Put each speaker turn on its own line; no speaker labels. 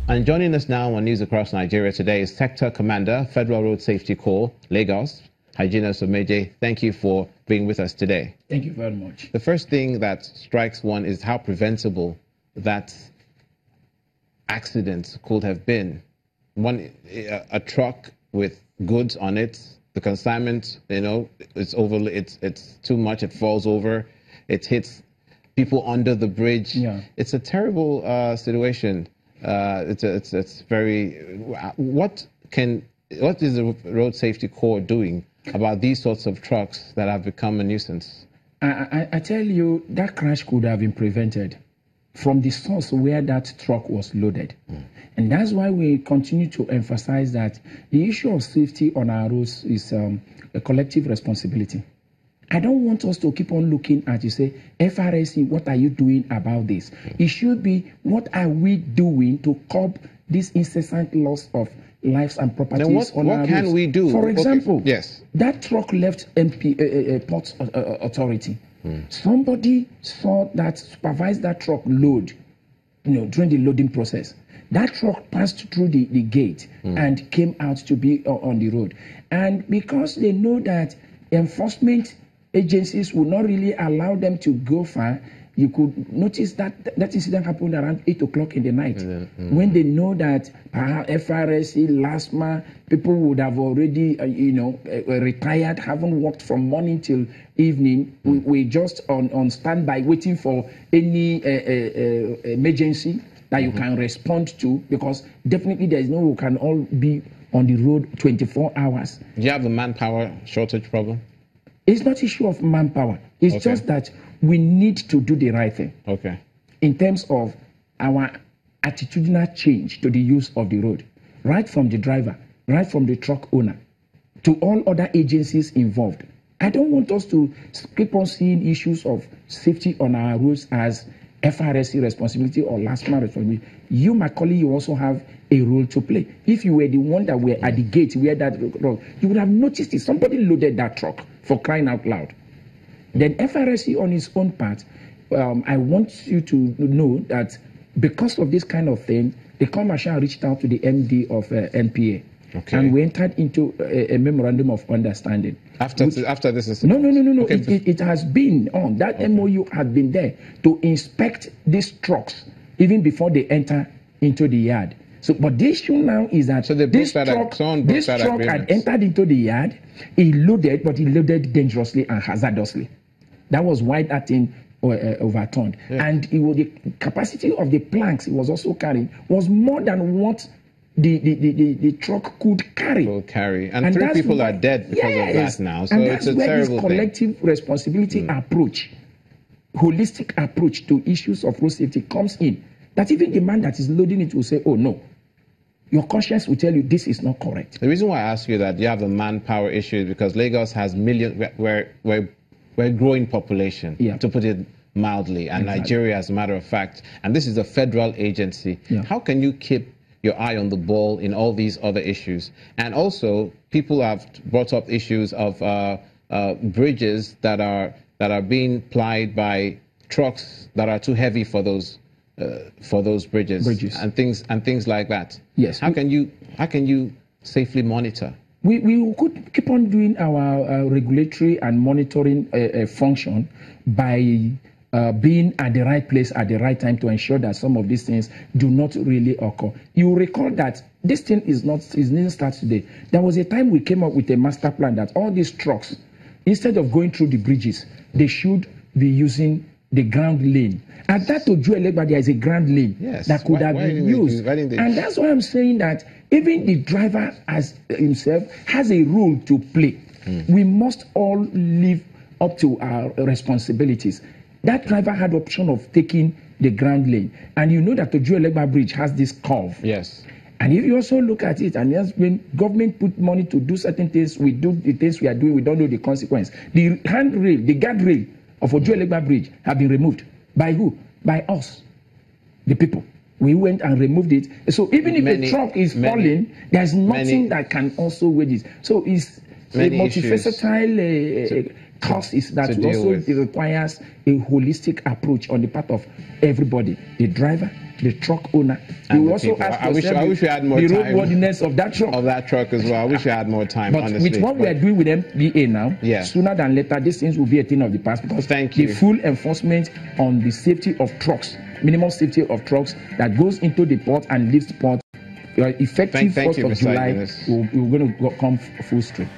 And joining us now on News Across Nigeria today is Sector Commander, Federal Road Safety Corps, Lagos, Hyginus Omeje. Thank you for being with us today.
Thank you very much.
The first thing that strikes one is how preventable that accident could have been. A truck with goods on it, the consignment, it's too much, it falls over, it hits people under the bridge.
Yeah.
It's a terrible situation. It's very. What is the Road Safety Corps doing about these sorts of trucks that have become a nuisance?
I tell you, that crash could have been prevented from the source where that truck was loaded. And that's why we continue to emphasize that the issue of safety on our roads is a collective responsibility. I don't want us to keep on looking at, you say, FRSC, what are you doing about this? It should be, what are we doing to curb this incessant loss of lives and properties on our roads?
What can we do?
For example,
yes,
that truck left Port Authority. Somebody saw that, supervised that truck load, during the loading process. That truck passed through the gate and came out to be on the road. And because they know that enforcement agencies will not really allow them to go far, you could notice that that incident happened around 8 o'clock in the night. When they know that FRSC, LASMA, people would have already, retired, haven't worked from morning till evening. We're just on standby, waiting for any emergency that you can respond to, because definitely there is no, we can all be on the road 24 hours.
Do you have a manpower shortage problem?
It's not issue of manpower. It's just that we need to do the right thing.
Okay.
In terms of our attitudinal change to the use of the road, right from the driver, right from the truck owner, to all other agencies involved. I don't want us to keep on seeing issues of safety on our roads as FRSC responsibility or LASMA responsibility. You, my colleague, you also have a role to play. If you were the one that were at the gate where that road, you would have noticed it. Somebody loaded that truck, for crying out loud. Then FRSC on its own part, I want you to know that because of this kind of thing, the commercial reached out to the MD of NPA.
Okay.
And we entered into a memorandum of understanding.
After this is...
No. Okay. It has been on. That MOU has been there to inspect these trucks even before they enter into the yard. So, but the issue now is that this truck had entered into the yard, he loaded, but he loaded dangerously and hazardously. That was why that thing overturned. Yeah. And the capacity of the planks it was also carrying was more than what the truck could carry.
And 3 people are dead because of that now. So it's a terrible thing. And that's where this collective
responsibility approach, holistic approach to issues of road safety comes in. That even the man that is loading it will say, oh no, your conscience will tell you this is not correct.
The reason why I ask you that you have a manpower issue is because Lagos has millions, we're a growing population, to put it mildly, and Nigeria, as a matter of fact, and this is a federal agency. How can you keep your eye on the ball in all these other issues? And also, people have brought up issues of bridges that are being plied by trucks that are too heavy for those bridges and things like that.
Yes.
How can you safely monitor?
We could keep on doing our regulatory and monitoring function by being at the right place at the right time to ensure that some of these things do not really occur. You recall that this thing didn't start today. There was a time we came up with a master plan that all these trucks, instead of going through the bridges, they should be using the ground lane. And that to Ojuelegba, there is a ground lane that could have been used. And that's why I'm saying that even the driver as himself has a role to play. We must all live up to our responsibilities. That driver had the option of taking the ground lane. And you know that the Ojuelegba Bridge has this curve.
Yes.
And if you also look at it, and when government put money to do certain things, we do the things we are doing, we don't know the consequence. The handrail, the guardrail of Ojuelegba Bridge have been removed. By who? By us, the people. We went and removed it. So even if the truck is falling, there's nothing that can also weigh this. So it's a multifaceted causes that also requires a holistic approach on the part of everybody, the driver, the truck owner. You also ask yourself
I wish we had more
the
time.
roadworthiness of that truck.
Of that truck as well. I wish we had more time,
but
honestly.
with what we are doing with MVA now, sooner than later, these things will be a thing of the past, because the full enforcement on the safety of trucks, minimum safety of trucks that goes into the port and leaves the port, effective 1st of July, we're going to come full stream.